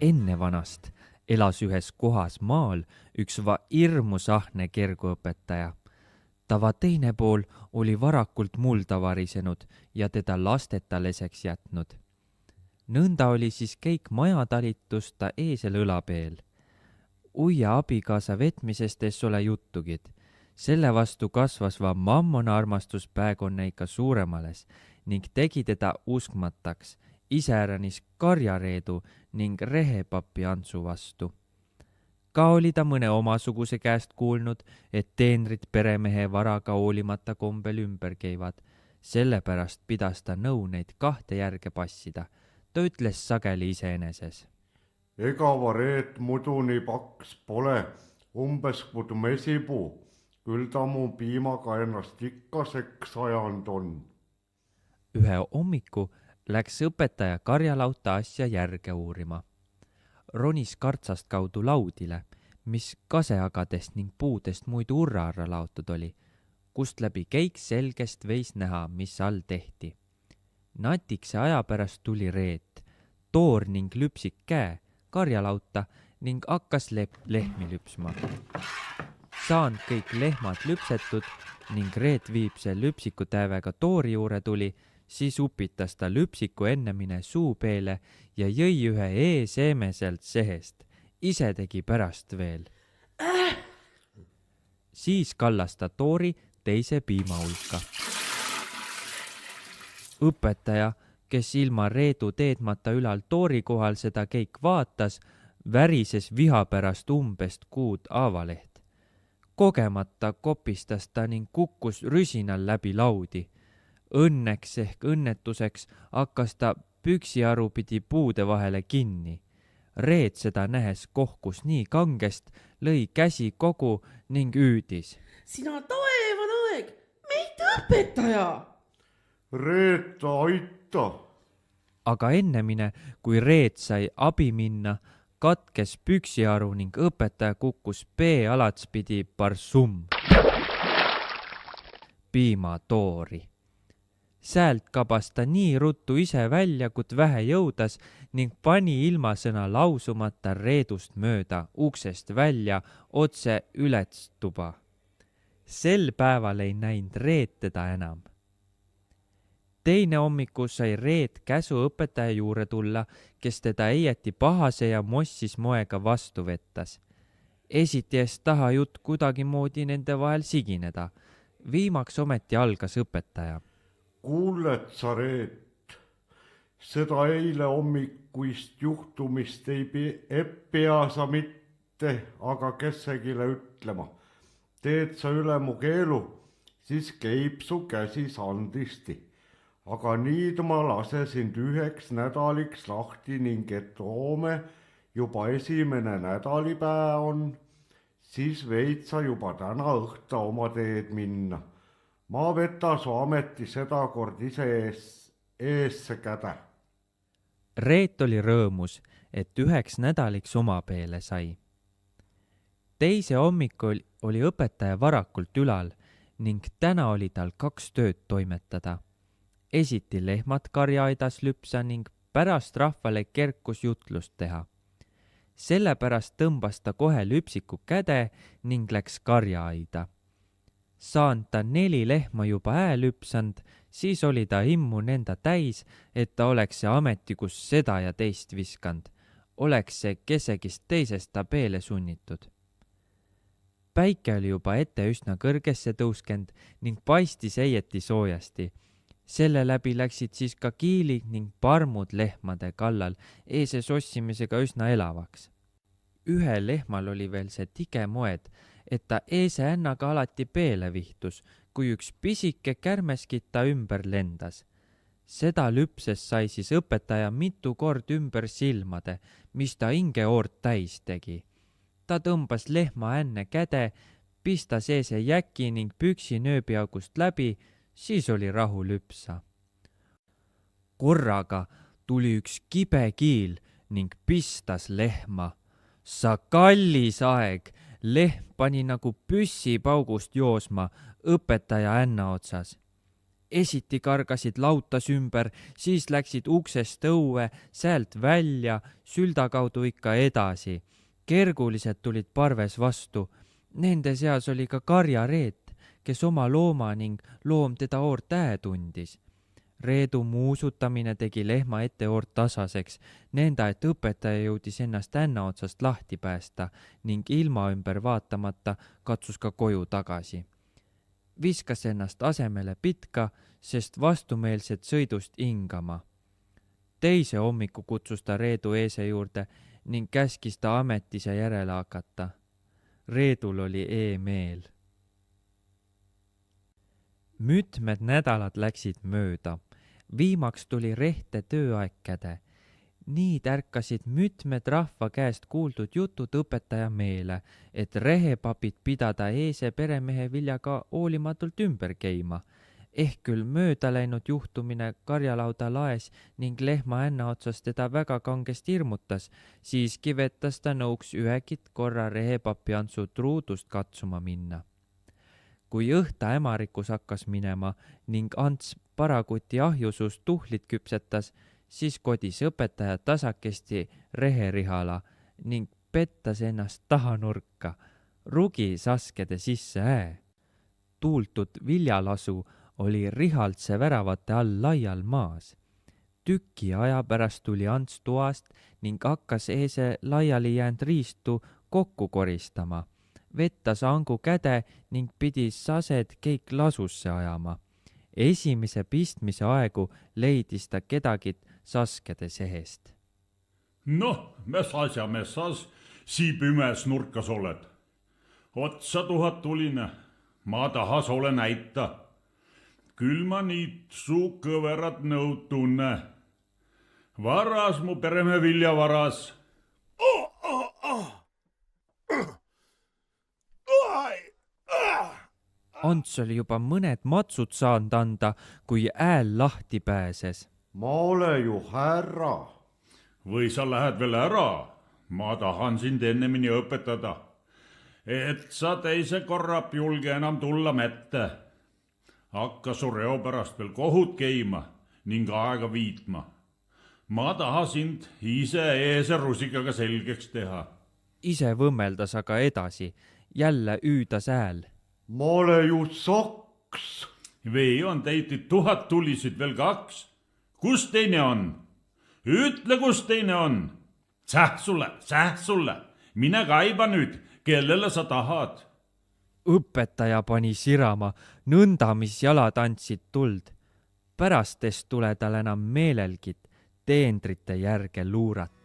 Enne vanast elas ühes kohas maal üks hirmus ahne kerguõpetaja. Tava teine pool oli varakult mulda varisenud ja teda lasteta leseks jätnud. Nõnda oli siis kõik majatalitus ta eesel õlapeel. Uia abikaasa vetmisest es ole juttugid. Selle vastu kasvas va mammona armastus pääkonne ikka suuremales ning tegi teda uskmataks, iseäranis karjareedu ning rehepapi Antsu vastu. Ka oli ta mõne omasuguse käest kuulnud, et teenrid peremehe varaga hoolimata kombel ümber käivad. Sellepärast pidas ta nõu neid kahte järge passida. Ta ütles sageli iseeneses. Ega vareet muidu nii paks pole, umbes kui mesipuu, küll ta mu piimaga ennast ikka seks ajanud on. Ühe hommiku läks õpetaja karjalauta asja järge uurima. Ronis kartsast kaudu laudile, mis kaseagadest ning puudest muidu urra-arra laotud oli, kust läbi keik selgest veis näha, mis all tehti. Natikse aja pärast tuli Reet, toor ning lüpsik käe, karjalauta ning hakkas lehmi lüpsma. Saanud kõik lehmad lüpsetud ning Reet viibse lüpsiku täevega toori juure tuli, siis upitas ta lüpsiku ennemine suupeele ja jõi ühe seemeselt sehest. Ise tegi pärast veel. Siis kallas ta toori teise piima hulka. Õpetaja, kes ilma Reedu teedmata ülal toori kohal seda kõik vaatas, värises viha pärast umbest kuud aavaleht. Kogemata kopistas ta ning kukkus rüsinal läbi laudi. Õnneks ehk õnnetuseks hakkas ta püksiaru pidi puude vahele kinni. Reet seda nähes kohkus nii kangest, lõi käsi kogu ning üüdis. Sina taevan aeg, meid õpetaja! Reet, aita! Aga ennemine, kui Reet sai abi minna, katkes püksiaru ning õpetaja kukkus alatspidi parsum piimatoori. Säält kabas ta nii ruttu ise välja, kut vähe jõudas ning pani ilmasõna lausumata Reedust mööda uksest välja otse ületstuba. Sel päeval ei näinud Reet teda enam. Teine hommiku sai Reet käsu õpetaja juurde tulla, kes teda eieti pahase ja mossis moega vastu vettas. Esiti eest taha jutt kuidagimoodi nende vahel sigineda. Viimaks ometi algas õpetaja. Kuuled sa, Reet, seda eile hommikuist juhtumist ei pea sa mitte, aga kessegile ütlema. Teed sa üle mu keelu, siis käib su käsi sandisti. Aga nüüd ma lase sind 1 nädaliks lahti ning et hoome juba esimene nädalipäev on, siis veid sa juba täna õhta oma teed minna. Ma võta su ameti sedakord ise eesse käde. Reet oli rõõmus, et 1 nädaliks oma peele sai. Teise hommikul oli õpetaja varakult ülal ning täna oli tal 2 tööd toimetada. Esiti lehmad karjaaidas lüpsa ning pärast rahvale kerkus jutlust teha. Sellepärast tõmbas ta kohe lüpsiku käde ning läks karjaaida. Saanud ta 4 lehma juba lüpsanud, siis oli ta immu nenda täis, et ta oleks see ametikus seda ja teist viskanud. Oleks see kesegist teisest ta peele sunnitud. Päike oli juba ette üsna kõrgesse tõuskend ning paistis eieti soojasti. Selle läbi läksid siis ka kiilid ning parmud lehmade kallal eeses ossimisega üsna elavaks. Ühe lehmal oli veel see tige moed, et ta eese ännaga alati peele vihtus, kui üks pisike kärmeskit ta ümber lendas. Seda lüpses sai siis õpetaja mitu kord ümber silmade, mis ta hingeoort täis tegi. Ta tõmbas lehma änne käde, pistas eese jäki ning püksi nööbiaugust läbi, siis oli rahu lüpsa. Korraga tuli üks kibe kiil ning pistas lehma. Sa kallis aeg! Lehm pani nagu püssipaugust joosma õpetaja änna otsas. esiti kargasid lautas ümber, siis läksid uksest õue, säält välja, sülda kaudu ikka edasi. Kergulised tulid parves vastu. Nende seas oli ka karjareet, kes oma looma ning loom teda oort tundis. Reedu muusutamine tegi lehma ette oort tasaseks, nõnda et õpetaja jõudis ennast änna otsast lahti päästa ning ilma ümber vaatamata katsus ka koju tagasi. Viskas ennast asemele pitka, sest vastumeelsed sõidust hingama. Teise hommiku kutsus ta Reedu eese juurde ning käskis ta ametise järele hakata. Reedul oli e-meel. Mitmed nädalad läksid mööda. Viimaks tuli rehte tööaeg käde. Nii tärkasid mitmed rahva käest kuuldud jutud õpetaja meele, et rehepapid pidada eese peremehe viljaga hoolimatult ümber käima. Ehk küll mööda läinud juhtumine karjalauda laes ning lehma änna otsas teda väga kangesti hirmutas, siiski vettas ta nõuks ühekit korra rehepapi Antsu truudust katsuma minna. Kui õhta ämarikus hakkas minema ning Ants parakuti ahjusuust tuhlit küpsetas, siis kodis õpetaja tasakesti reherihala ning pettas ennast taha nurka, rugi saskede sisse . Tuultud viljalasu oli rihaltse väravate all laial maas. Tüki aja pärast tuli Ants toast ning hakkas eese laiali jäänud riistu kokku koristama. Vettas angu käde ning pidi sased kõik lasusse ajama. Esimese pistmise aegu leidis ta kedagit saskede sehest. Noh, messas, sii pimes nurkas oled. Otsa 1000 tuline, ma tahas ole näita. Küll ma nii su kõverat nõud tunne. Varas mu pereme viljavaras. Ants oli juba mõned matsud saanud anda, kui hääl lahti pääses. Ma ole ju härra. Või sa lähed veel ära? Ma tahan sind ennemini õpetada, et sa teise korrap julge enam tulla mette. Hakka su reo pärast veel kohut käima ning aega viitma. Ma taha sind ise eese rusikaga selgeks teha. Ise võmmeldas aga edasi, jälle hüüdas hääl. Ma ole ju soks. Või on teid 1000 tulisid veel 2? Kus teine on? Ütle, kus teine on. Säh sulle. Mine kaiba nüüd, kellele sa tahad. Õpetaja pani sirama, nõnda mis jalad andsid tuld. Pärastest tule tal enam meelelgit teendrite järge luurata.